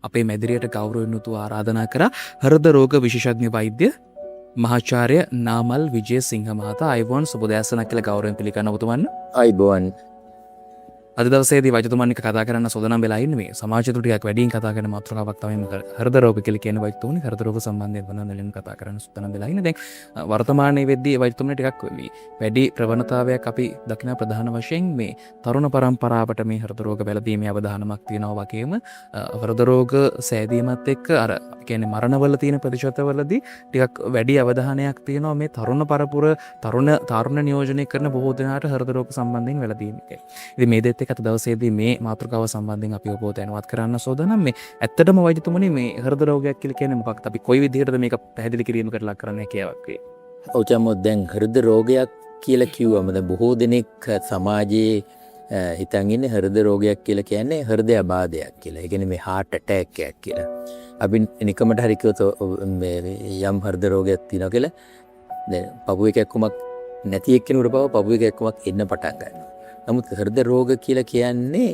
අපේ මැදිරියට ගෞරවයෙන් යුතුව ආරාධනා කරා හෘද රෝග විශේෂඥ වෛද්‍ය මහාචාර්ය නාමල් විජේසිංහ මහතා අයිබෝන් සුබදෑසනක් කියලා ගෞරවයෙන් පිළිගන්න ඔබතුමන්. අයිබෝන්. අද දවසේදී වෛද්‍යතුමන් එක්ක කතා කරන්න සූදානම් වෙලා ඉන්නේ මේ සමාජ තුල ටිකක් වැඩියෙන් කතා කරන මාතෘකාවක් තමයි මේ හෘද රෝග කියලා කියන වෛද්‍යතුමනි හෘද රෝග සම්බන්ධයෙන් වනදලින් කතා කරන්න සූදානම් වෙලා ඉන්නේ. දැන් වර්තමානයේ වෙද්දී වෛද්‍යතුමනි ටිකක් වැඩි ප්‍රවණතාවයක් අපි දකින ප්‍රධාන වශයෙන් මේ තරුණ පරම්පරාවට මේ හෘද රෝග වැළඳීමේ අවධානමක් තියෙනවා වගේම හෘද රෝග සෑදීමත් එක්ක අර කියන්නේ මරණවල තියෙන ප්‍රතිශතවලදී ටිකක් වැඩි අවධානයක් තියෙනවා මේ තරුණ පරපුර තරුණ නියෝජනය කරන බොහෝ දෙනාට හෘද රෝග සම්බන්ධයෙන් වැළඳීම එක. ඉතින් මේ දෙත් එක්ක අද දවසේදී මේ මාතෘකාව සම්බන්ධයෙන් අපි ඔබව දැනුවත් කරන්න සෝදානම්. මේ ඇත්තටම වෛද්‍යතුමනි මේ හෘද රෝගයක් කියලා කියන්නේ මොකක්ද? අපි කොයි විදිහටද මේක පැහැදිලි කිරීමකට ලක් කරන්න කියාවක් වේ. ඔව් දැන් හෘද රෝගයක් කියලා කිව්වම දැන් බොහෝ දෙනෙක් සමාජයේ හිතන් ඉන්නේ හෘද රෝගයක් කියලා කියන්නේ හෘදයාබාධයක් කියලා. ඒ කියන්නේ මේ heart attack එකක් කියලා. අපි නිකමට හරි කිව්වොත් යම් හෘද රෝගයක් තියෙනවා කියලා දැන් පපුවේ කැක්කුමක් නැති එක්කෙනෙකුට පපුවේ කැක්කුමක් එන්න පටන් ගන්නවා. නමුත් හෘද රෝග කියලා කියන්නේ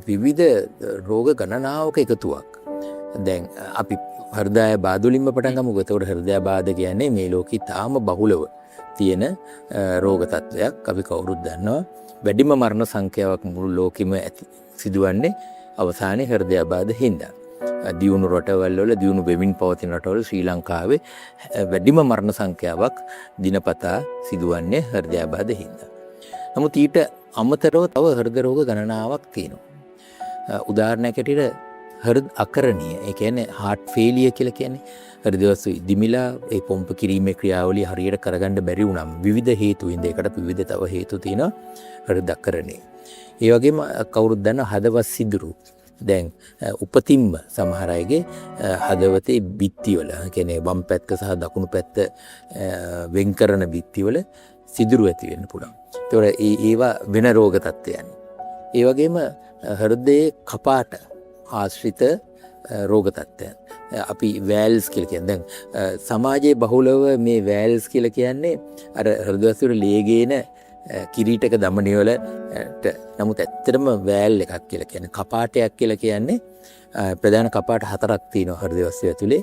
විවිධ රෝග ගණනාවක එකතුවක්. දැන් අපි හෘදයාබාධ වලින්ම පටන් ගමුකෝ. ඒතකොට හෘදයාබාධ කියන්නේ මේ ලෝකේ තාම බහුලව තියෙන රෝග තත්වයක්. අපි කවුරුත් දන්නවා. වැඩිම මරණ සංඛ්‍යාවක් මුළු ලෝකෙම සිදුවන්නේ අවසානයේ හෘදයාබාධ හින්දා. දියුණු රටවල් වල දියුණු වෙමින් පවතින රටවල ශ්‍රී ලංකාවේ වැඩිම මරණ සංඛ්‍යාවක් දිනපතා සිදුවන්නේ හෘදයාබාධ හින්දා. නමුත් ඊට අමතරව තව හෘද රෝග ගණනාවක් තියෙනවා. උදාහරණයක් ඇටියට හෘද අකරණීය. ඒ කියන්නේ heart failure කියලා කියන්නේ හෘදවස්තු ඉදිමිලා ඒ පොම්ප කිරීමේ ක්‍රියාවලිය හරියට කරගන්න බැරි වුණාම විවිධ හේතු ඉඳ ඒකට විවිධ තව හේතු තියෙනවා හෘද අකරණීය. ඒ වගේම කවුරුත් දන්න හදවත් සිදුරු. දැන් උපතින්ම සමහර අයගේ හදවතේ බිත්තිවල කියන්නේ වම් පැත්ත සහ දකුණු පැත්ත වෙන් කරන බිත්තිවල සිදුරු ඇති වෙන්න පුළුවන්. ඒතකොට ඒවා වෙන රෝග තත්ත්වයන්. ඒ වගේම හෘදයේ කපාට ආශ්‍රිත රෝග තත්ත්වයන්. අපි වැල්ස් කියලා කියන්නේ දැන් සමාජයේ බහුලව මේ වැල්ස් කියලා කියන්නේ අර හෘදවස්තුර ලේගේන කිරීටක දමනය වලට නමුත් ඇත්තටම වැල් එකක් කියලා කියන්නේ කපාටයක් කියලා කියන්නේ ප්‍රධාන කපාට හතරක් තියෙනවා හෘදවස්තුව ඇතුලේ.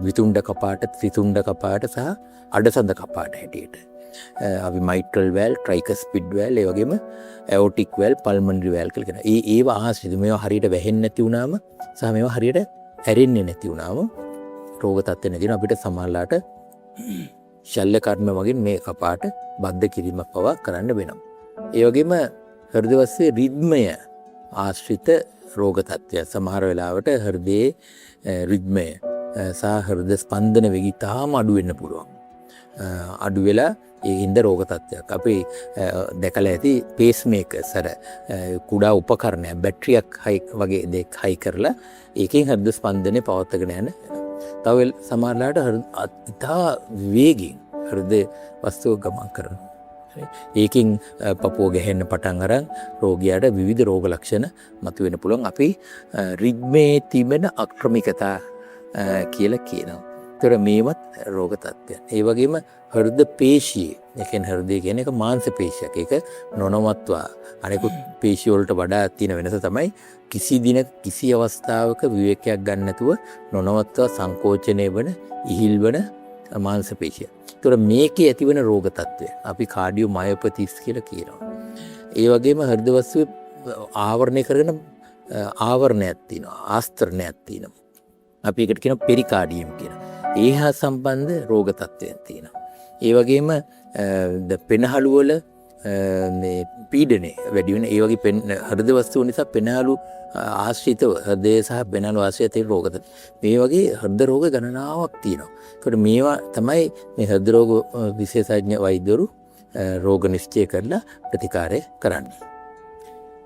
ද්විතුණ්ඩ කපාට, ත්‍රිතුණ්ඩ කපාට සහ අඩසඳ කපාට හැටියට. අපි mitral valve, tricuspid valve, ඒ වගේම aortic valve, pulmonary valve කියලා කියනවා. ඒවා ආශ්‍රිත මේවා හරියට වැහෙන්නේ නැති වුණාම සහ මේවා හරියට ඇරෙන්නේ නැති වුණාම රෝග තත්ත්ව නැතිනම් අපිට සමහරලාට ශල්‍ය කර්ම වගේ මේ කපාට බද්ධ කිරීමක් පවා කරන්න වෙනවා. ඒ වගේම හෘදවස්සේ රිද්මය ආශ්‍රිත රෝග තත්ත්වය සමහර වෙලාවට හෘදයේ රිද්මය සහ හෘද ස්පන්දන වේගය තාම අඩු වෙන්න පුළුවන්. අඩු වෙලා ඒකින්ද රෝග තත්ත්වයක්. අපි දැකලා ඇති පේස්මේකර්ස් අර කුඩා උපකරණයක් බැටරියක් වගේ දෙයක් හයි කරලා ඒකෙන් හෘද ස්පන්දනය පවත්වාගෙන යන. තව සමහරලාට ඉතා වේගින් හෘද වස්තුව ගමන් කරනවා. ඒකින් පපුව ගැහෙන්න පටන් අරන් රෝගියාට විවිධ රෝග ලක්ෂණ මතුවෙන්න පුළුවන්. අපි රිද්මේ තිබෙන අක්‍රමිකතා කියලා කියනවා. ඒතර මේවත් රෝග තත්ත්වයන්. ඒ වගේම හෘද පේශිය, ඒ කියන්නේ හෘදය කියන එක මාංශ පේශියක්. ඒක නොනවත්වා අනෙකුත් පේශි වලට වඩා තියෙන වෙනස තමයි කිසි දිනක කිසි අවස්ථාවක විවේකයක් ගන්න නැතුව නොනවත්වා සංකෝචනය වන ඉහිල් වන මාංශ පේශිය. ඒතර මේකේ ඇතිවන රෝග තත්ත්වය අපි කාඩියෝමයොපැතිස් කියලා කියනවා. ඒ වගේම හෘද වස්තුවේ ආවරණය කරගෙන ආවරණයක් තියෙනවා, ආස්තරණයක් තියෙනවා. අපි ඒකට කියන පෙරිකාඩියම් කියලා. ඒ හා සම්බන්ධ රෝග තත්ත්වයන් තියෙනවා. ඒ වගේම පෙනහළු වල මේ පීඩනය වැඩි වෙන ඒ වගේ හෘද වස්තුව නිසා පෙනහළු ආශ්‍රිතව හෘදය සහ පෙනහළු ආශ්‍රිත රෝග මේ වගේ හෘද රෝග ගණනාවක් තියෙනවා. ඒකට මේවා තමයි මේ හෘද රෝග විශේෂඥ වෛද්‍යවරු රෝග නිශ්චය කරලා ප්‍රතිකාරය කරන්නේ.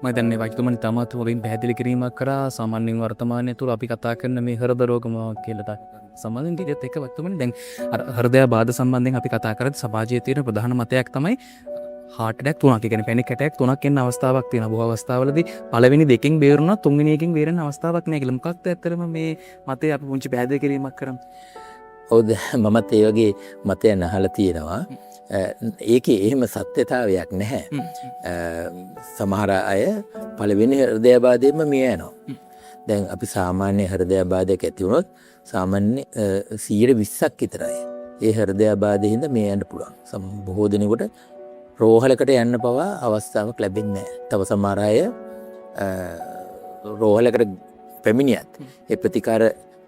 මම දැන් මේ වෛද්‍යතුමනි තමත් වලින් පැහැදිලි කිරීමක් කරා සාමාන්‍යයෙන් වර්තමානයේ තුල අපි කතා කරන මේ හෘද රෝග මොනවා කියලා සම්බන්ධයෙන් ටිකත් එක වෛද්‍යතුමනි දැන් අර හෘදයාබාධ සම්බන්ධයෙන් අපි කතා කරද්දී සමාජයේ තියෙන ප්‍රධාන මතයක් තමයි heart attack තුනක්. ඒ කියන්නේ panic attack තුනක් එන්න අවස්ථාවක් තියෙනවා. බොහෝ අවස්ථාවලදී පළවෙනි දෙකෙන් බේරුණා තුන්වෙනි එකෙන් බේරෙන්න අවස්ථාවක් නැහැ කියලා. මොකක්ද ඇත්තටම මේ මතය අපි පුංචි පැහැදිලි කිරීමක් කරමු. ඔව් මමත් ඒ වගේ මතයන් අහලා තියෙනවා. ඒකේ එහෙම සත්‍යතාවයක් නැහැ. සමහර අය පළවෙනි හෘදයාබාධයෙන්ම මිය යනවා. දැන් අපි සාමාන්‍ය හෘදයාබාධයක් ඇති වුණොත් සාමාන්‍ය 20%ක් විතරයි. ඒ හෘදයාබාධයෙන් හින්දා මේ යන්න පුළුවන්. බොහෝ දෙනෙකුට රෝහලකට යන්න පවා අවස්ථාවක් ලැබෙන්නේ නැහැ. තව සමහර අය රෝහලකට පැමිණියත් ඒ ප්‍රතිකාර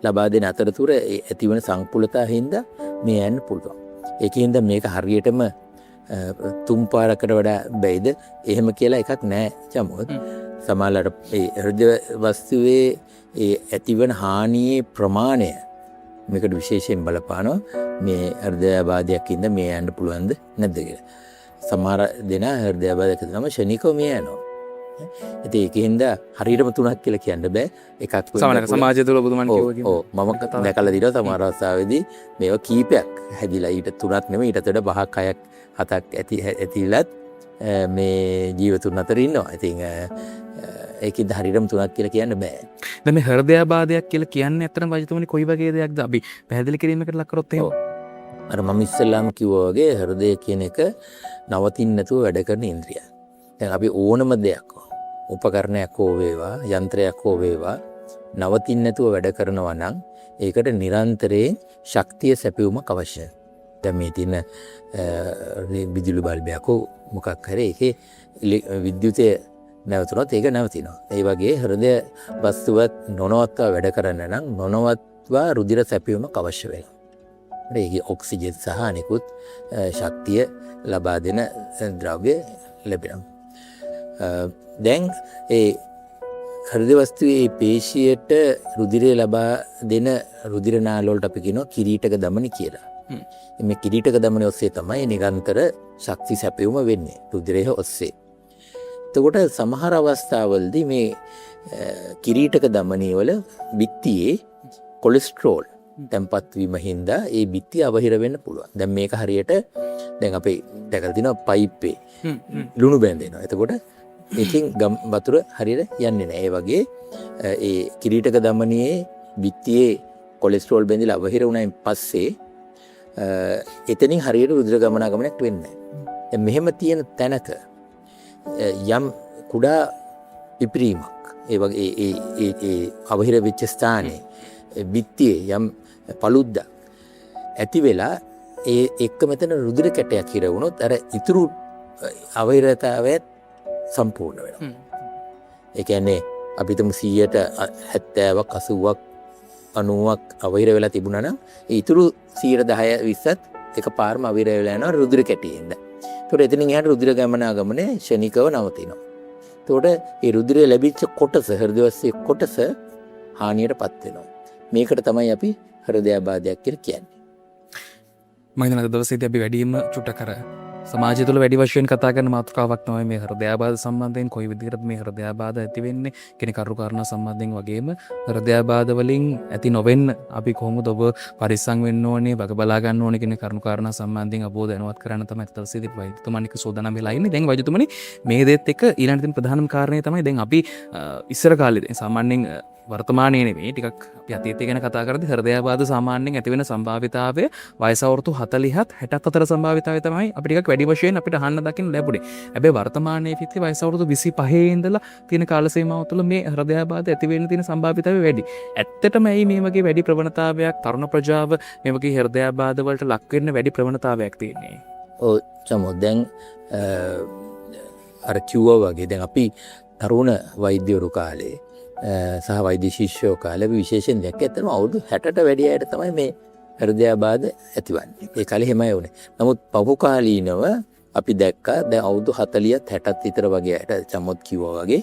ලබා දෙන අතරතුර ඇතිවන සංකුලතා හින්දා මේ යන්න පුළුවන්. ඒකින්ද මේක හරියටම තුන් පාරකට වඩා බැයිද එහෙම කියලා එකක් නැහැ චමෝත්. සමහරවිට ඒ හෘද වස්තුවේ ඒ ඇතිවන හානියේ ප්‍රමාණය මේකට විශේෂයෙන් බලපානවා. මේ හෘදයාබාධයක් ඉඳ මේ යන්න පුළුවන්ද නැද්ද කියලා. සමහර දෙනා හෘදයාබාධයක් තියෙනම ශනිකව මේ යනවා. ඉතින් ඒකින්ද හරියටම තුනක් කියලා කියන්න බෑ. එකක් සමාජය තුළ බුදුමන් කිව්වා. ඔව් මම දැකලා දිනවා සමහර අවස්ථාවේදී මේවා කීපයක් හැදිලා ඊට තුනක් නෙමෙයි ඊට වඩා පහක් හයක් හතක් ඇතිලත් මේ ජීවතුන් අතර ඉන්නවා. ඉතින් ඒකෙන් හරියටම තුනක් කියලා කියන්න බෑ. දැන් මේ හෘදයාබාධයක් කියලා කියන්නේ ඇත්තටම වෛද්‍යතුමනි කොයි වගේ දෙයක්ද? අපි පැහැදිලි කිරීමකට ලක් කරොත් එහෙම. අර මම ඉස්සෙල්ලාම කිව්වා වගේ හෘදය කියන එක නවතින්න නැතුව වැඩ කරන ඉන්ද්‍රියක්. දැන් අපි ඕනම දෙයක් උපකරණයක් හෝ වේවා යන්ත්‍රයක් හෝ වේවා නවතින්න නැතුව වැඩ කරනවා නම් ඒකට නිරන්තරයෙන් ශක්තිය සැපයුමක් අවශ්‍යයි. දැන් මේ තියෙන විදුලි බල්බයක් හෝ මොකක් හරි ඒකේ විද්‍යුතය නැවතුනොත් ඒක නැවතිනවා. ඒ වගේ හෘදය වස්තුවත් නොනවත්වා වැඩ කරන්න නම් නොනවත්වා රුධිර සැපයුමක් අවශ්‍ය වෙනවා. ඒකේ ඔක්සිජන් සහ අනිකුත් ශක්තිය ලබා දෙන ද්‍රව්‍ය ලැබෙනවා. දැන් ඒ හෘද වස්තුවේ පේශියට රුධිරය ලබා දෙන රුධිර නාල වලට අපි කියනවා කිරීටක දමනි කියලා. මේ කිරීටක දමනය ඔස්සේ තමයි නිරන්තර ශක්ති සැපයුම වෙන්නේ රුධිරය ඔස්සේ. එතකොට සමහර අවස්ථාවලදී මේ කිරීටක දමනී වල බිත්තියේ කොලෙස්ටරෝල් තැම්පත් වීම හින්දා ඒ බිත්තිය අවහිර වෙන්න පුළුවන්. දැන් මේක හරියට දැන් අපි දැකලා තිනවා පයිප්පේ ලුණු බැඳෙනවා. එතකොට ඒකෙන් වතුර හරියට යන්නේ නැහැ. ඒ වගේ ඒ කිරීටක දමනියේ බිත්තියේ කොලෙස්ටරෝල් බැඳිලා අවහිර වුණායින් පස්සේ එතනින් හරියට රුධිර ගමනාගමනයක් වෙන්නේ නැහැ. මෙහෙම තියෙන තැනක යම් කුඩා පිපිරීමක් ඒ වගේ ඒ අවහිර වෙච්ච ස්ථානයේ බිත්තියේ යම් පළුද්දක් ඇති වෙලා ඒ එක්ක මෙතන රුධිර කැටයක් හිර වුණොත් අර ඉතුරු අවහිරතාවය සම්පූර්ණ වෙනවා. ඒ කියන්නේ අපි හිතමු 70ක් 80ක් 90ක් අවහිර වෙලා තිබුණා නම් ඒ ඉතුරු 10 20ත් එකපාරම අවහිර වෙලා යනවා රුධිර කැටියෙන්ද. ඒතකොට එතනින් එහාට රුධිර ගමනාගමනය ක්ෂණිකව නවතිනවා. ඒතකොට ඒ රුධිරය ලැබිච්ච කොටස හෘදවස්සේ කොටස හානියටපත් වෙනවා. මේකට තමයි අපි හෘදයාබාධයක් කියලා කියන්නේ. මම හිතන අද දවසේදී අපි වැඩිම චුට්ට කර සමාජය තුළ වැඩි වශයෙන් කතා කරන මාතෘකාවක් තමයි මේ හෘදයාබාධ සම්බන්ධයෙන් කොයි විදිහටද මේ හෘදයාබාධ ඇති වෙන්නේ කියන කරුණු කාරණා සම්බන්ධයෙන් වගේම හෘදයාබාධ වලින් ඇති නොවෙන්න අපි කොහොමද ඔබ පරිස්සම් වෙන්න ඕනේ වග බලා ගන්න ඕනේ කියන කරුණු කාරණා සම්බන්ධයෙන් අපව දැනුවත් කරන්න තමයි අද දවසේදී වෛද්‍යතුමන් එක්ක සෝදානම් වෙලා ඉන්නේ. දැන් වෛද්‍යතුමනි මේ දෙත් එක්ක ඊළඟ දින ප්‍රධානම කාරණේ තමයි දැන් අපි ඉස්සර කාලේ සාමාන්‍යයෙන් වර්තමානයේ නෙමෙයි ටිකක් අපි අතීතය ගැන කතා කරද්දී හෘදයාබාධ සාමාන්‍යයෙන් ඇති වෙන සම්භාවිතාවය වයස අවුරුදු 40ත් 60ත් අතර සම්භාවිතාවය තමයි අපි ටිකක් වැඩි වශයෙන් අපිට අහන්න දකින්න ලැබුණේ. හැබැයි වර්තමානයේ පිටි වයස අවුරුදු 25 ඉඳලා තියෙන කාල සීමාව තුළ මේ හෘදයාබාධ ඇති වෙන්න තියෙන සම්භාවිතාවය වැඩි. ඇත්තටම ඇයි මේ වගේ වැඩි ප්‍රවණතාවයක් තරුණ ප්‍රජාව මේ වගේ හෘදයාබාධ වලට ලක් වෙන්න වැඩි ප්‍රවණතාවයක් තියෙන්නේ? ඔව් චමෝ දැන් අර කිව්වා වගේ දැන් අපි තරුණ වෛද්‍යවරු කාලේ සහ වෛද්‍ය ශිෂ්‍යෝ කාලේ විශේෂයෙන් දැක්ක ඇත්තම අවුරුදු 60ට වැඩි අයට තමයි මේ හෘදයාබාධ ඇතිවන්නේ. ඒ කාලේ එහෙමයි වුණේ. නමුත් පහු කාලීනව අපි දැක්කා දැන් අවුරුදු 40ත් 60ත් විතර වගේ අයට චමොත් කිව්වා වගේ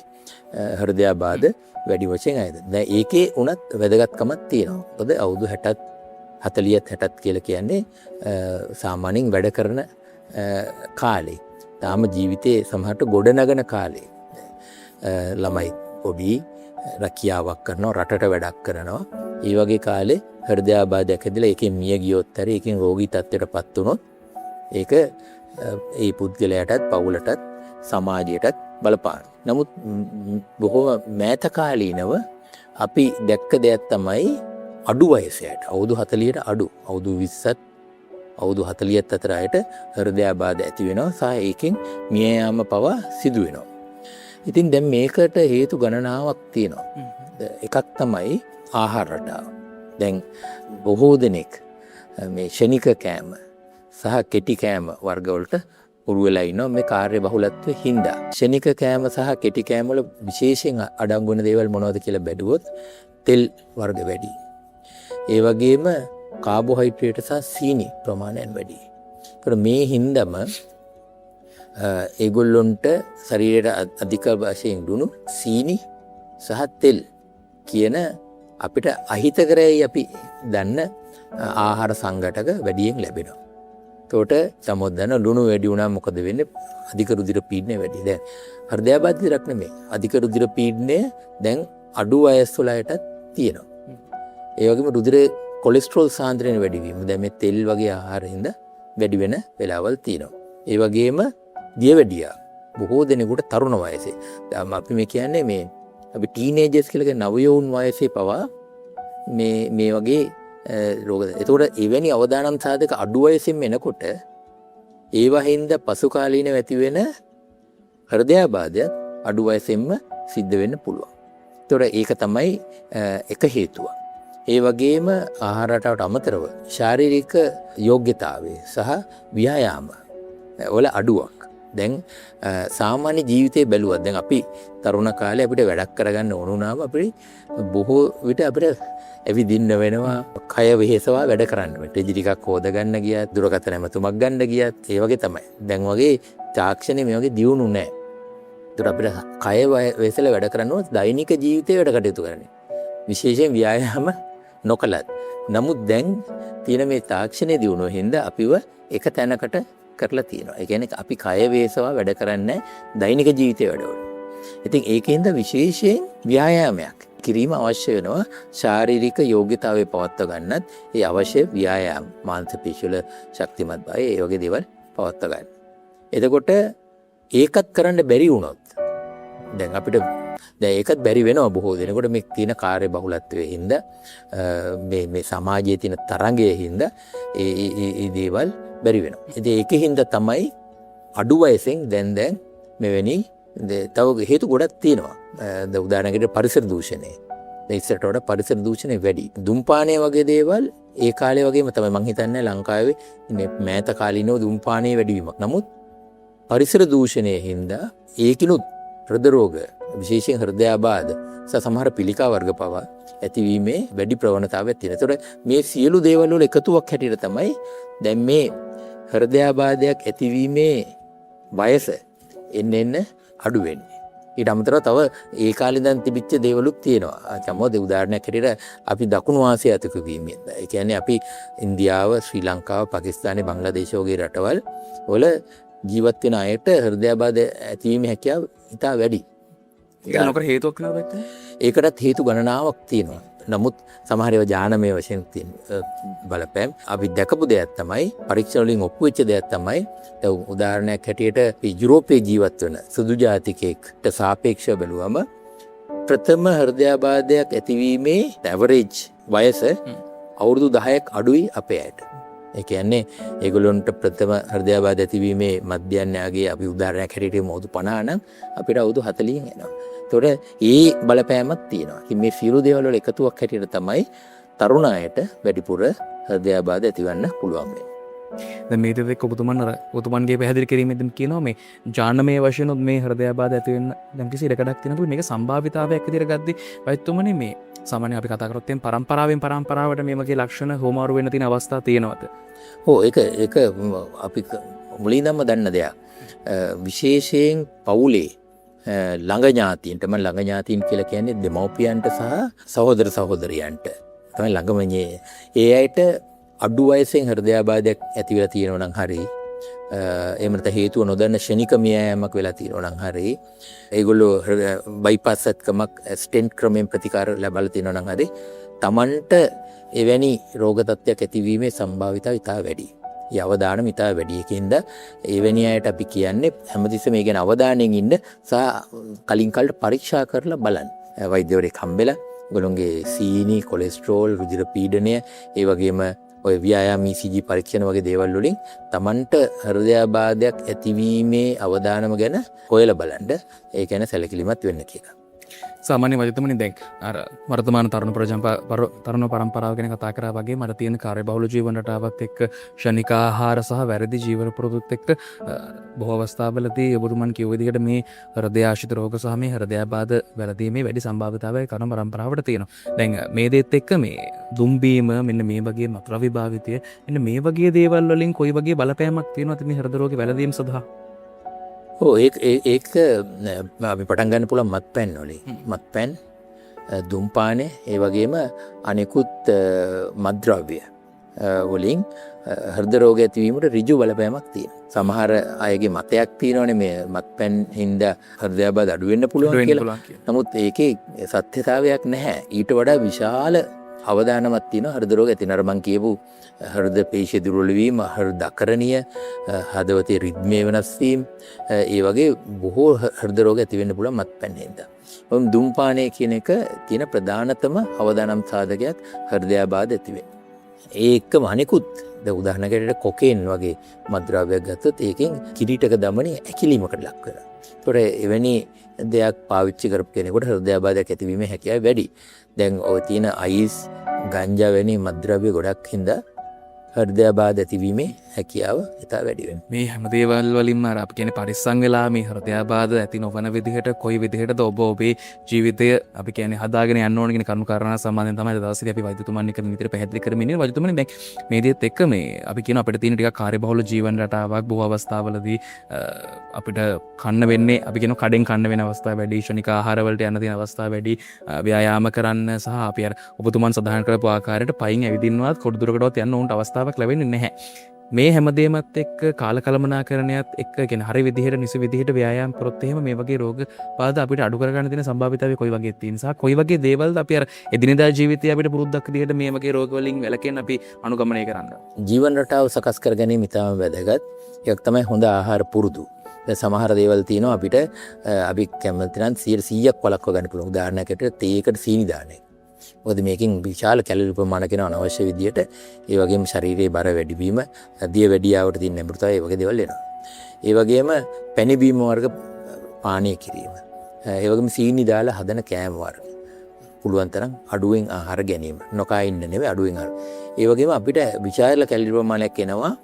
හෘදයාබාධ වැඩි වශයෙන් ආයද. දැන් ඒකේ උනත් වැදගත්කමක් තියෙනවා. මොකද අවුරුදු 60ත් 40ත් 60ත් කියලා කියන්නේ සාමාන්‍යයෙන් වැඩ කරන කාලේ. තාම ජීවිතේ සමහරට ගොඩනගන කාලේ. ළමයි පොඩි රැකියාවක් කරනවා රටට වැඩක් කරනවා. ඒ වගේ කාලේ හෘදයාබාධයක් ඇතිලා ඒකෙන් මිය ගියොත් හරි ඒකෙන් රෝගී තත්ත්වයටපත් වුණොත් ඒක ඒ පුද්ගලයාටත් පවුලටත් සමාජයටත් බලපාන. නමුත් බොහෝ මෑත කාලීනව අපි දැක්ක දෙයක් තමයි අඩු වයසට අවුරුදු 40ට අඩු අවුරුදු 20ත් අවුරුදු 40ත් අතර අයට හෘදයාබාධ ඇති වෙනවා සහ ඒකෙන් මිය යාම පවා සිදු වෙනවා. ඉතින් දැන් මේකට හේතු ගණනාවක් තියෙනවා. එකක් තමයි ආහාර රටාව. දැන් බොහෝ දෙනෙක් මේ ෂණික කෑම සහ කෙටි කෑම වර්ගවලට උරු වෙලා ඉන්නවා මේ කාර්ය බහුලත්වයේ හින්දා. ෂණික කෑම සහ කෙටි කෑම වල විශේෂයෙන් අඩංගු වෙන දේවල් මොනවද කියලා බැලුවොත් තෙල් වර්ග වැඩි. ඒ වගේම කාබෝහයිඩ්‍රේට් සහ සීනි ප්‍රමාණයන් වැඩි. ඒකට මේ හින්දාම ඒගොල්ලොන්ට ශරීරයට අධික වශයෙන් දුණු සීනි සහ තෙල් කියන අපිට අහිතකරයි අපි දන්න ආහාර සංඝටක වැඩියෙන් ලැබෙනවා. එතකොට සමොද්දන ලුණු වැඩි වුණා මොකද වෙන්නේ? අධික රුධිර පීඩනය වැඩි. දැන් හෘදයාබාධ විතරක් නෙමෙයි. අධික රුධිර පීඩනය දැන් අඩු වයස් වලටත් තියෙනවා. ඒ වගේම රුධිර කොලෙස්ටරෝල් සාන්ද්‍රණය වැඩි වීම. දැන් මේ තෙල් වගේ ආහාරින්ද වැඩි වෙන වෙලාවල් තියෙනවා. ඒ වගේම දියවැඩියා බොහෝ දෙනෙකුට තරුණ වයසේ. දැන් අපි මේ කියන්නේ මේ අපි ටීනේජර්ස් කියලා කියන නවයෝන් වයසේ පවා මේ වගේ රෝග. ඒතකොට එවැනි අවදානම් සාධක අඩු වයසින් එනකොට ඒවා හින්දා පසු කාලීනව ඇති වෙන හෘදයාබාධයත් අඩු වයසෙන්ම සිද්ධ වෙන්න පුළුවන්. ඒතකොට ඒක තමයි එක හේතුව. ඒ වගේම ආහාර රටාවට අමතරව ශාරීරික යෝග්‍යතාවය සහ ව්‍යායාම වල අඩුවක්. දැන් සාමාන්‍ය ජීවිතේ බැලුවත් දැන් අපි තරුණ කාලේ අපිට වැඩක් කරගන්න ඕන වුණාම අපිට බොහෝ විට අපිට ඇවිදින්න වෙනවා, කය වෙහෙසවා වැඩ කරන්න. ටෙජි ටිකක් හොද ගන්න ගියත්, දුරකථන ඇමතුමක් ගන්න ගියත් ඒ වගේ තමයි. දැන් වගේ තාක්ෂණය මේ වගේ දියුණු නැහැ. ඒකට අපිට කය වෙහෙසලා වැඩ කරනවා දෛනික ජීවිතේ වැඩ කටයුතු කරන්නේ. විශේෂයෙන් ව්‍යායාම නොකලත්. නමුත් දැන් තියෙන මේ තාක්ෂණය දියුණුව හින්දා අපිව එක තැනකට කරලා තියෙනවා. ඒ කියන්නේ අපි කය වේසවා වැඩ කරන්නේ දෛනික ජීවිතේ වැඩවල. ඉතින් ඒකෙන්ද විශේෂයෙන් ව්‍යායාමයක් කිරීම අවශ්‍ය වෙනවා. ශාරීරික යෝග්‍යතාවය පවත්වා ගන්නත් ඒ අවශ්‍ය ව්‍යායාම මාංශ පේශිවල ශක්තිමත් බව ඒ වගේ දේවල් පවත්වා ගන්න. එතකොට ඒකත් කරන්න බැරි වුණොත් දැන් අපිට දැන් ඒකත් බැරි වෙනවා බොහෝ දෙනෙකුට මේ තියෙන කාර්ය බහුලත්වයේ හින්දා මේ සමාජයේ තියෙන තරංගයේ හින්දා ඒ දේවල් බැරි වෙනවා. ඉතින් ඒකෙන් තමයි අඩු වයසෙන් දැන් මෙවැනි තව හේතු ගොඩක් තියෙනවා. දැන් උදාහරණයකට පරිසර දූෂණය. දැන් ඉස්සරට වඩා පරිසර දූෂණය වැඩි. දුම්පානය වගේ දේවල් ඒ කාලේ වගේම තමයි මං හිතන්නේ ලංකාවේ මේ මෑත කාලිනව දුම්පානයේ වැඩිවීමක්. නමුත් පරිසර දූෂණයේ හින්දා ඒකිනුත් හෘද රෝග විශේෂයෙන් හෘදයාබාධ සමහර පිළිකා වර්ග පවා ඇතිවීමේ වැඩි ප්‍රවණතාවයක් තියෙනවා. ඒතකොට මේ සියලු දේවල් වල එකතුවක් හැටියට තමයි දැන් මේ හෘදයාබාධයක් ඇතිවීමේ වයස එන්න අඩු වෙන්නේ. ඊට අමතරව තව ඒ කාලේ ඉඳන් තිබිච්ච දේවලුත් තියෙනවා. සමහර උදාහරණයක් හැටියට අපි දකුණු ආසියාතික වීමෙන්. ඒ කියන්නේ අපි ඉන්දියාව, ශ්‍රී ලංකාව, පාකිස්තානය, බංග්ලාදේශ වගේ රටවල් වල ජීවත් වෙන අයට හෘදයාබාධ ඇතිවීමේ හැකියාව ඉතා වැඩි. ඒක නොකර හේතුවක් වෙනවද? ඒකටත් හේතු ගණනාවක් තියෙනවා. නමුත් සමහර ඒවා ජානමය වශයෙන් තියෙන බලපෑම් අපි දැකපු දෙයක් තමයි පරීක්ෂණ වලින් ඔප්පු වෙච්ච දෙයක් තමයි දැන් උදාහරණයක් හැටියට යුරෝපයේ ජීවත් වෙන සුදු ජාතිකයෙක්ට සාපේක්ෂව බැලුවම ප්‍රථම හෘදයාබාධයක් ඇතිවීමේ ඇවරේජ් වයස අවුරුදු 10ක් අඩුයි අපේ අයට. ඒ කියන්නේ ඒගොල්ලොන්ට ප්‍රථම හෘදයාබාධ ඇතිවීමේ මධ්‍යයන්යාගේ අපි උදාහරණයක් හැටියට අවුරුදු 50 නම් අපිට අවුරුදු 40න් එනවා. ඒතකොට ඒ බලපෑමක් තියෙනවා. ඉතින් මේ සියලු දේවල් වල එකතුවක් හැටියට තමයි තරුණ අයට වැඩිපුර හෘදයාබාධ ඇතිවන්න පුළුවන් වෙන්නේ. දැන් මේ දෙක ඔබතුමන්ගේ පැහැදිලි කිරීමෙන් කියනවා මේ ජානමය වශයෙන් මේ හෘදයාබාධ ඇති වෙන්න දැන් කිසි ඉඩකඩක් තියෙනකොට මේක සම්භාවිතාවයක් විදිහට ගද්දි වෛද්‍යතුමනි මේ සාමාන්‍ය අපි කතා කරොත් එම් පරම්පරාවෙන් පරම්පරාවට මේ වගේ ලක්ෂණ හෝමාරු වෙන්න තියෙන අවස්ථා තියෙනවද? ඔව් ඒක අපි මුලින්දම දන්න දෙයක්. විශේෂයෙන් පවුලේ ළඟ ඥාතීන්ට මම ළඟ ඥාතීන් කියලා කියන්නේ දෙමව්පියන්ට සහ සහෝදර සහෝදරියන්ට තමයි ළඟම ඒ අයට අඩු වයසෙන් හෘදයාබාධයක් ඇති වෙලා තියෙනවා නම් හරි එහෙම නැත්නම් හේතුව නොදන්න ෂණික මියෑමක් වෙලා තියෙනවා නම් හරි ඒගොල්ලෝ බයිපාස් සත්කමක් ස්ටෙන්ට් ක්‍රමයෙන් ප්‍රතිකාර ලැබලා තියෙනවා නම් හරි Tamanට එවැනි රෝග තත්ත්වයක් ඇතිවීමේ සම්භාවිතාව ඉතා වැඩි. ඒ අවදානම ඉතා වැඩි එකකින්ද එවැනි අයට අපි කියන්නේ හැමතිස්සෙම මේ ගැන අවධානයෙන් ඉන්න සහ කලින් කලට පරීක්ෂා කරලා බලන්න. වෛද්‍යවරයෙක් හම්බෙලා ඒගොල්ලෝගේ සීනි, කොලෙස්ටරෝල්, රුධිර පීඩනය, ඒ වගේම ඔය ව්‍යායාම ECG පරීක්ෂණ වගේ දේවල් වලින් Tamanට හෘදයාබාධයක් ඇතිවීමේ අවදානම ගැන හොයලා බලන්න. ඒ කියන්නේ සැලකිලිමත් වෙන්න කියලා. සාමාන්‍ය වෛද්‍යතුමනි දැන් අර වර්තමාන තරුණ තරුණ පරම්පරාව ගැන කතා කරා වගේ මට තියෙන කාර්යබහුල ජීවන රටාවත් එක්ක ක්ෂණික ආහාර සහ වැරදි ජීවන පුරුදුත් එක්ක බොහෝ අවස්ථාවලදී ඔබතුමන් කිව්ව විදිහට මේ හෘදය ආශ්‍රිත රෝග සහ මේ හෘදයාබාධ වැළඳීමේ වැඩි සම්භාවිතාවය තරුණ පරම්පරාවට තියෙනවා. දැන් මේ දේත් එක්ක මේ දුම්බීම මෙන්න මේ වගේ මත්ද්‍රව්‍ය භාවිතය මෙන්න මේ වගේ දේවල් වලින් කොයි වගේ බලපෑමක් තියෙනවද මේ හෘද රෝගේ වැළඳීම සඳහා? ඒක අපි පටන් ගන්න පුළුවන් මත්පැන් වලින්. මත්පැන්, දුම්පානය, ඒ වගේම අනෙකුත් මත්ද්‍රව්‍ය වලින් හෘද රෝග ඇතිවීමට ඍජු බලපෑමක් තියෙනවා. සමහර අයගේ මතයක් තියෙනවානේ මේ මත්පැන් හින්දා හෘදයාබාධ අඩු වෙන්න පුළුවන් කියලා. නමුත් ඒකේ සත්‍යතාවයක් නැහැ. ඊට වඩා විශාල අවදානමක් තියෙනවා හෘද රෝග ඇති වෙන. මම කියපු හෘද පේශි දුර්වල වීම, හෘද අකරණීය, හදවතේ රිද්මේ වෙනස් වීම, ඒ වගේ බොහෝ හෘද රෝග ඇති වෙන්න පුළුවන් මත්පැන් හින්දා. දුම්පානය කියන එක තියෙන ප්‍රධානතම අවදානම් සාධකයක් හෘදයාබාධ ඇති වෙන. ඒකම අනෙකුත් උදාහරණයකට කොකේන් වගේ මත්ද්‍රව්‍යයක් ගත්තොත් ඒකෙන් කිරීටක දමනය ඇකිලීමකට ලක් වෙනවා. ඒතොර එවැනි දෙයක් පාවිච්චි කරපු කෙනෙකුට හෘදයාබාධයක් ඇතිවීමේ හැකියාව වැඩි. දැන් ඔය තියෙන අයිස්, ගංජා වැනි මත්ද්‍රව්‍ය ගොඩක් හින්දා හෘදයාබාධ ඇතිවීමේ හැකියාව ඉතා වැඩි වෙනවා. මේ හැම දේවල් වලින්ම අර අපි කියන්නේ පරිස්සම් වෙලා මේ හෘදයාබාධ ඇති නොවන විදිහට කොයි විදිහටද ඔබ ඔබේ ජීවිතය අපි කියන්නේ හදාගෙන යන්න ඕන කියන කරුණු කාරණා සම්බන්ධයෙන් තමයි දවසේදී අපි වෛද්‍යතුමන් එක්ක විතර පැහැදිලි කරමින් ඉන්නේ. වෛද්‍යතුමනි දැන් මේ දේත් එක්ක මේ අපි කියන අපිට තියෙන ටිකක් කාර්යබහුල ජීවන රටාවක් බොහෝ අවස්ථාවලදී අපිට කන්න වෙන්නේ අපි කියන කඩෙන් කන්න වෙන අවස්ථා වැඩි, ශනික ආහාර වලට යන්න තියෙන අවස්ථා වැඩි, ව්‍යායාම කරන්න සහ අපි අර ඔබතුමන් සඳහන් කරපු ආකාරයට පයින් ඇවිදින්නවත් කොඩු දුරකටවත් යන්න ඕනට අවස්ථාවක් ලැබෙන්නේ නැහැ. මේ හැමදේමත් එක්ක කාලකලමනාකරණයත් එක්ක කියන හරි විදිහට නිසි විදිහට ව්‍යායාම කරොත් එහෙම මේ වගේ රෝග බාධා අපිට අඩු කරගන්න තියෙන සම්භාවිතාවය කොයි වගේ තියෙන නිසා කොයි වගේ දේවල්ද අපි අර එදිනෙදා ජීවිතයේ අපිට පුරුද්දක් විදිහට මේ වගේ රෝග වලින් වැළකෙන්න අපි අනුගමනය කරන්න. ජීවන රටාව සකස් කර ගැනීම ඉතාම වැදගත්. ඒක තමයි හොඳ ආහාර පුරුදු. සමහර දේවල් තියෙනවා අපිට අපි කැමති නම් 100ක් වළක්ව ගන්න පුළුවන්. උදාහරණයකට තේයකට සීනි දාන එක. මොකද මේකෙන් විශාල කැලරි ප්‍රමාණයක් වෙන අනවශ්‍ය විදියට ඒ වගේම ශරීරයේ බර වැඩිවීම, දිය වැඩියාවට තියෙන නැඹුරුතාවය ඒ වගේ දේවල් එනවා. ඒ වගේම පැණි බීම වර්ග පානය කිරීම. ඒ වගේම සීනි දාලා හදන කෑම වර්ග. පුළුවන් තරම් අඩුවෙන් ආහාර ගැනීම. නොකා ඉන්න නෙවෙයි අඩුවෙන් ආහාර. ඒ වගේම අපිට විශාල කැලරි ප්‍රමාණයක් එනවා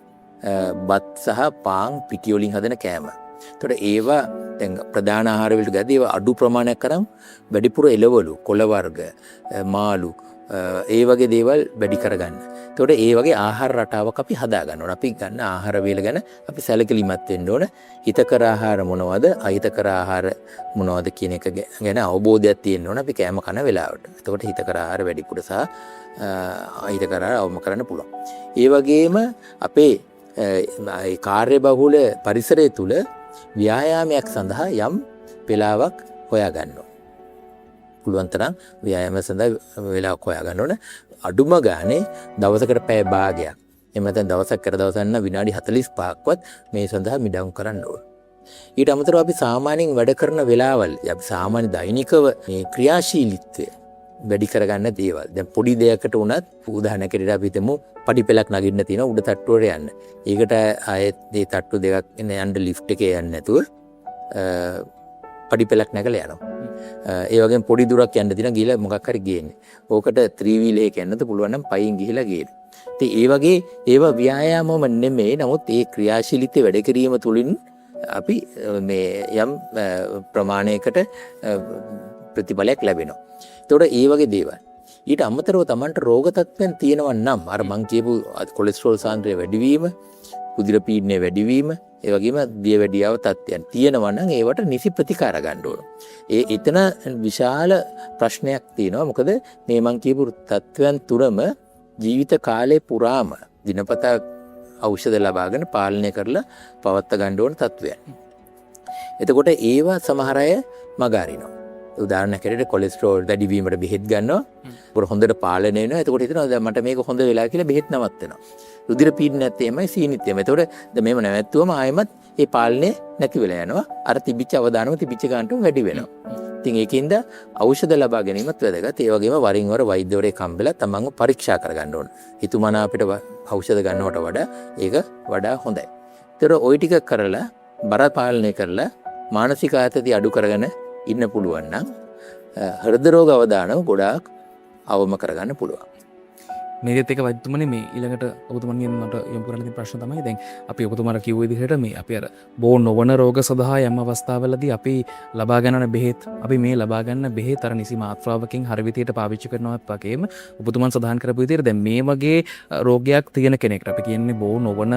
බත් සහ පාන් පිටි වලින් හදන කෑම. එතකොට ඒවා දැන් ප්‍රධාන ආහාර වලට ගද්දී ඒවා අඩු ප්‍රමාණයක් කරන් වැඩිපුර එළවලු, කොළ වර්ග, මාළු ඒ වගේ දේවල් වැඩි කරගන්න. එතකොට ඒ වගේ ආහාර රටාවක් අපි හදා ගන්න ඕන. අපි ගන්න ආහාර වේල ගැන අපි සැලකිලිමත් වෙන්න ඕන. හිතකර ආහාර මොනවද, අහිතකර ආහාර මොනවද කියන එක ගැන අවබෝධයක් තියෙන්න ඕන අපි කෑම කන වෙලාවට. එතකොට හිතකර ආහාර වැඩිපුර සහ අහිතකර ආහාර අවම කරන්න පුළුවන්. ඒ වගේම අපේ කාර්යබහුල පරිසරය තුල ව්‍යායාමයක් සඳහා යම් වෙලාවක් හොයාගන්නවා. පුළුවන් තරම් ව්‍යායාම සඳහා වෙලාවක් හොයාගන්න ඕන. අඩුම ගානේ දවසකට පැය භාගයක්. එහෙම නැත්නම් දවසක් කර දවසක් විනාඩි 45ක්වත් මේ සඳහා මිඩංගු කරන්න ඕන. ඊට අමතරව අපි සාමාන්‍යයෙන් වැඩ කරන වෙලාවල් අපි සාමාන්‍ය දෛනිකව මේ ක්‍රියාශීලීත්වය වැඩි කරගන්න දේවල්. දැන් පොඩි දෙයකට උනත් උදාහරණයකට අපි හිතමු පඩි පෙලක් නගින්න තියෙනවා උඩ තට්ටුවට යන්න. ඒකට ආයෙත් මේ තට්ටු දෙකක් යන්න ලිෆ්ට් එකේ යන්නේ නැතුව පඩි පෙලක් නැගලා යනවා. ඒ වගේම පොඩි දුරක් යන්න තියෙනවා ගිහලා මොකක් හරි ගේන්නේ. ඕකට 3 wheel එකක් යන්නත් පුළුවන් නම් පයින් ගිහලා ගේන්න. ඉතින් ඒ වගේ ඒවා ව්‍යායාමම නෙමෙයි. නමුත් ඒ ක්‍රියාශීලීත්වය වැඩි කිරීම තුළින් අපි මේ යම් ප්‍රමාණයකට ප්‍රතිඵලයක් ලැබෙනවා. එතකොට ඒ වගේ දේවල්. ඊට අමතරව Tamanට රෝග තත්ත්වයන් තියෙනවා නම් අර මං කියපු කොලෙස්ටරෝල් සාන්ද්‍රය වැඩිවීම, කුධිර පීඩනය වැඩිවීම, ඒ වගේම දිය වැඩියාව තත්ත්වයන් තියෙනවා නම් ඒවට නිසි ප්‍රතිකාර ගන්න ඕන. එතන විශාල ප්‍රශ්නයක් තියෙනවා. මොකද මේ මං කියපු තත්ත්වයන් තුරම ජීවිත කාලේ පුරාම දිනපතා ඖෂධ ලබාගෙන පාලනය කරලා පවත්වා ගන්න ඕන තත්ත්වයන්. එතකොට ඒවා සමහර අය මග අරිනවා. උදාහරණයක් හැටියට කොලෙස්ටරෝල් වැඩි වීමට බෙහෙත් ගන්නවා. ඒක හොඳට පාලනය වෙනවා. එතකොට හිතනවා දැන් මට මේක හොඳ වෙලා කියලා බෙහෙත් නවත්තනවා. රුධිර පීඩනයත් එහෙමයි සීනිත් එහෙමයි. එතකොට දැන් මේව නැවැත්තුවම ආයෙමත් ඒ පාලනය නැති වෙලා යනවා. අර තිබිච්ච අවදානම තිබිච්ච ගන්නට වැඩි වෙනවා. ඉතින් ඒකින්ද ඖෂධ ලබා ගැනීමත් වැදගත්. ඒ වගේම වරින් වර වෛද්‍යවරයෙක් හම්බෙලා තමන්ව පරීක්ෂා කරගන්න ඕන. හිතුමනා අපිට ඖෂධ ගන්නවට වඩා ඒක වඩා හොඳයි. ඒතර ওই ටික කරලා බර පාලනය කරලා මානසික ආතතිය අඩු කරගෙන ඉන්න පුළුවන් නම් හෘද රෝග අවදානම ගොඩාක් අවම කරගන්න පුළුවන්. මේකත් එක වෛද්‍යතුමනි මේ ඊළඟට ඔබතුමන්ගෙන් මට යොමු කරන්න තියෙන ප්‍රශ්න තමයි දැන් අපි ඔබතුමාට කිව්ව විදිහට මේ අපි අර බෝ නොවන රෝග සඳහා යම් අවස්ථාවලදී අපි ලබා ගන්න බෙහෙත් අපි මේ ලබා ගන්න බෙහෙත් අර නිසි මාත්‍රාවකින් හරි විදිහට පාවිච්චි කරනවත් වගේම ඔබතුමන් සඳහන් කරපු විදිහට දැන් මේ වගේ රෝගයක් තියෙන කෙනෙක්ට අපි කියන්නේ බෝ නොවන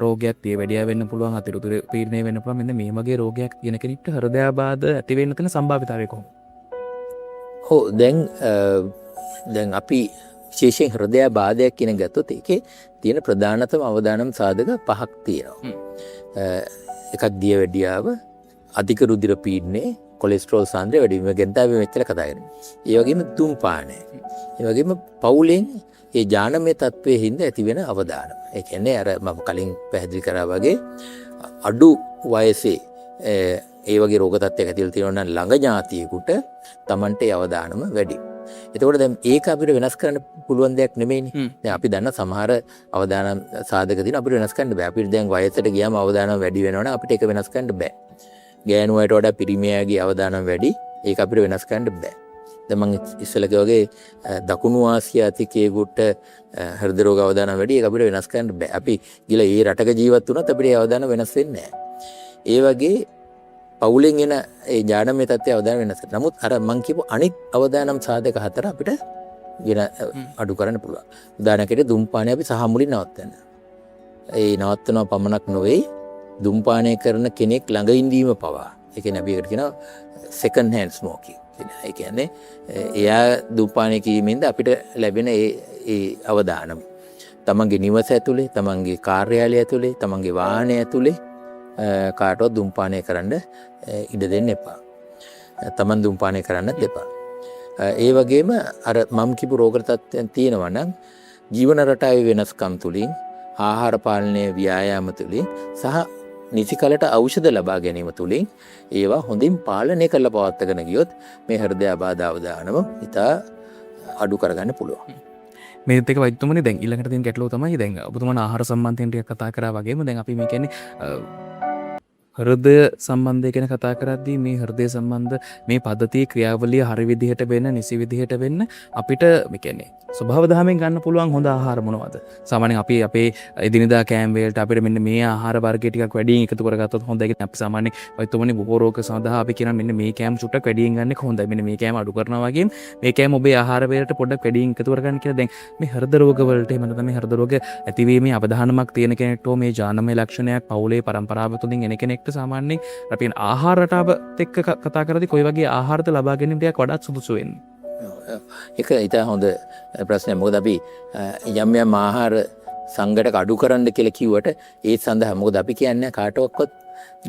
රෝගයක් තිය වැඩියා වෙන්න පුළුවන් අතිරුතුර පීඩනය වෙන්න පුළුවන් මෙන්න මේ වගේ රෝගයක් තියෙන කෙනෙක්ට හෘදයාබාධ ඇති වෙන්න තියෙන සම්භාවිතාවය කොහොමද? හෝ දැන් අපි විශේෂයෙන් හෘදයාබාධයක් කියන ගත්තොත් ඒකේ තියෙන ප්‍රධානතම අවදානම් සාධක පහක් තියෙනවා. එකක් දියවැඩියාව, අධික රුධිර පීඩනය, කොලෙස්ටරෝල් සාන්ද්‍රය වැඩි වීම ගැන අපි මෙච්චර කතා කරන්නේ. ඒ වගේම ධූමපානය. ඒ වගේම පවුලෙන් ඒ ජානමය තත්ත්වයේ හින්දා ඇති වෙන අවදානම්. ඒ කියන්නේ අර මම කලින් පැහැදිලි කරා වගේ අඩු වයසේ ඒ වගේ රෝග තත්ත්වයක් ඇතිවලා තියෙනවා නම් ළඟ ඥාතියෙකුට Tamante අවදානම වැඩි. එතකොට දැන් ඒක අපිට වෙනස් කරන්න පුළුවන් දෙයක් නෙමෙයිනේ. දැන් අපි දන්න සමහර අවදානම් සාධක තියෙන අපිට වෙනස් කරන්න බෑ. අපිට දැන් වයසට ගියාම අවදානම් වැඩි වෙනවනම් අපිට ඒක වෙනස් කරන්න බෑ. ගෑනු අයට වඩා පිරිමියාගේ අවදානම් වැඩි. ඒක අපිට වෙනස් කරන්න බෑ. දැන් මම ඉස්සෙල්ලා වගේ දකුණු ආසියාතිකයෙකුට හෘද රෝග අවදානම් වැඩි. ඒක අපිට වෙනස් කරන්න බෑ. අපි ගිහලා ඒ රටක ජීවත් වුණත් අපිට ඒ අවදානම් වෙනස් වෙන්නේ නැහැ. ඒ වගේ පවුලෙන් එන ඒ ජානමය තත්ත්වය අවදානම් වෙනස් කරනවා. නමුත් අර මං කියපු අනිත් අවදානම් සාධක හතර අපිට අඩු කරන්න පුළුවන්. උදාහරණයකට ධූමපානය අපි සහ මුලින් නවත්තන්න. ඒ නවත්තනවා පමණක් නොවේ ධූමපානය කරන කෙනෙක් ළඟ ඉඳීම පවා. ඒ කියන්නේ අපි ඒකට කියනවා second hand smoking. ඒ කියන්නේ එයා ධූමපානය කිරීමෙන්ද අපිට ලැබෙන ඒ අවදානම්. තමන්ගේ නිවස ඇතුලේ, තමන්ගේ කාර්යාලය ඇතුලේ, තමන්ගේ වාහනය ඇතුලේ කාටවත් ධූමපානය කරන්න ඉඩ දෙන්න එපා. තමන් ධූමපානය කරන්නත් එපා. ඒ වගේම අර මම කිව්ව රෝග තත්ත්වයන් තියෙනවා නම් ජීවන රටාවේ වෙනස්කම් තුලින්, ආහාර පාලනය, ව්‍යායාම තුලින් සහ නිසි කලට ඖෂධ ලබා ගැනීම තුලින් ඒවා හොඳින් පාලනය කරලා පවත්වාගෙන ගියොත් මේ හෘදයාබාධ අවදානම ඉතා අඩු කරගන්න පුළුවන්. මේත් එක වෛද්‍යතුමනි දැන් ඊළඟට තියෙන ගැටලුව තමයි දැන් ඔබතුමන් ආහාර සම්බන්ධයෙන් ටිකක් කතා කරා වගේම දැන් අපි මේ කියන්නේ හෘදය සම්බන්ධය ගැන කතා කරද්දී මේ හෘදය සම්බන්ධ මේ පද්ධතියේ ක්‍රියාවලිය හරි විදිහට වෙන්න, නිසි විදිහට වෙන්න අපිට මේ කියන්නේ ස්වභාව දහමෙන් ගන්න පුළුවන් හොඳ ආහාර මොනවද? සාමාන්‍යයෙන් අපි අපේ එදිනදා කෑම වලට අපිට මෙන්න මේ ආහාර වර්ග ටිකක් වැඩියෙන් එකතු කරගත්තොත් හොඳයි. ඒ කියන්නේ අපි සාමාන්‍යයෙන් වෛද්‍යතුමනි බොහෝ රෝග සඳහා අපි කියන මෙන්න මේ කෑම චුට්ටක් වැඩියෙන් ගන්න එක හොඳයි. මෙන්න මේ කෑම අඩු කරනවා වගේම මේ කෑම ඔබේ ආහාර වේලට පොඩ්ඩක් වැඩියෙන් එකතු කරගන්න කියලා. දැන් මේ හෘද රෝග වලට එහෙම නැත්නම් මේ හෘද රෝග ඇතිවීමේ අවධානමක් තියෙන කෙනෙක්ට මේ ජානමය ලක්ෂණයක් පවුලේ පරම්පරාව තුලින් එන කෙනෙක්ට සාමාන්‍යයෙන් අපි ආහාර රටාවත් එක්ක කතා කරද්දී කොයි වගේ ආහාරද ලබා ගැනීම ටිකක් වඩාත් සුදුසු වෙන්නේ? ඒක ඉතා හොඳ ප්‍රශ්නයක්. මොකද අපි යම් ආහාර සංඝටක අඩු කරන්න කියලා කිව්වට ඒ සඳහා මොකද අපි කියන්නේ කාටවත්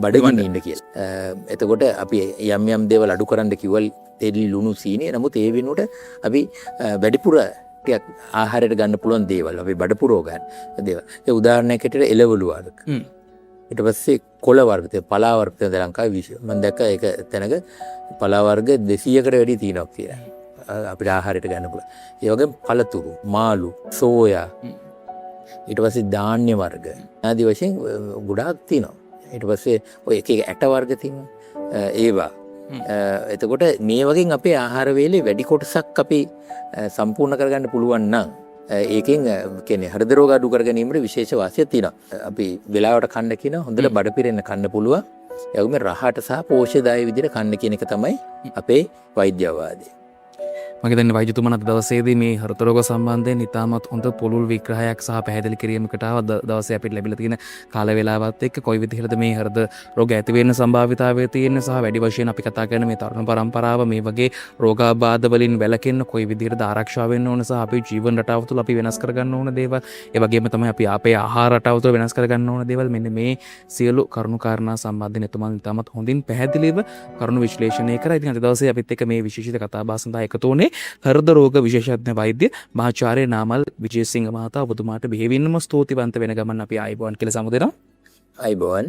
බඩගින්න ඉන්න කියලා. එතකොට අපි යම් දේවල් අඩු කරන්න කිව්වල් තෙල් ලුණු සීනි. නමුත් ඒ වෙනුවට අපි වැඩිපුර ටිකක් ආහාරයට ගන්න පුළුවන් දේවල් අපි බඩ පුරව ගන්න දේවල්. ඒ උදාහරණයකට එළවලු වර්ග. ඊට පස්සේ කොළ වර්ග, පලා වර්ග ලංකාවේ විශේෂ. මම දැක්ක ඒක තැනක පලා වර්ග 200කට වැඩි තියෙනවා කියලා. අපිට ආහාරයට ගන්න පුළුවන්. ඒ වගේම පළතුරු, මාළු, සෝයා, ඊට පස්සේ ධාන්‍ය වර්ග ආදී වශයෙන් ගොඩාක් තියෙනවා. ඊට පස්සේ ඔය එක ඇට වර්ග තියෙනවා. ඒවා. එතකොට මේ වගේ අපේ ආහාර වේලේ වැඩි කොටසක් අපි සම්පූර්ණ කරගන්න පුළුවන් නම් ඒකෙන් කියන්නේ හෘද රෝග අඩු කර ගැනීමට විශේෂ වාසියක් තියෙනවා. අපි වෙලාවට කන්න කියන හොඳට බඩ පිරෙන්න කන්න පුළුවන්. ඒ වගේම රහට සහ පෝෂ්‍යදායී විදිහට කන්න කියන එක තමයි අපේ වෛද්‍ය අවවාදය. මගේ දැන් වෛද්‍යතුමන් අද දවසේදී මේ හෘද රෝග සම්බන්ධයෙන් ඉතාමත් හොඳ පුළුල් විග්‍රහයක් සහ පැහැදිලි කිරීමකට දවසේ අපිට ලැබිලා තියෙන කාල වේලාවත් එක්ක කොයි විදිහටද මේ හෘද රෝග ඇති වෙන්න සම්භාවිතාවය තියෙන සහ වැඩි වශයෙන් අපි කතා කරන මේ තරුණ පරම්පරාව මේ වගේ රෝගාබාධ වලින් වැළකෙන්න කොයි විදිහටද ආරක්ෂා වෙන්න ඕන සහ අපේ ජීවන රටාව තුළ අපි වෙනස් කරගන්න ඕන දේවල් ඒ වගේම තමයි අපි අපේ ආහාර රටාව තුළ වෙනස් කරගන්න ඕන දේවල් මෙන්න මේ සියලු කරුණු කාරණා සම්බන්ධයෙන් එතුමන් ඉතාමත් හොඳින් පැහැදිලිව කරුණු විශ්ලේෂණය කරා. ඉතින් අද දවසේ අපිත් එක්ක මේ විශේෂිත කතා බහ සඳහා එකතු වුණේ හෘද රෝග විශේෂඥ වෛද්‍ය මහාචාර්ය නාමල් විජේසිංහ මහතා. ඔබතුමාට බෙහෙවින්ම ස්තුතිවන්ත වෙන ගමන් අපි ආයිබෝන් කියලා සමුදෙනවා. ආයිබෝන්.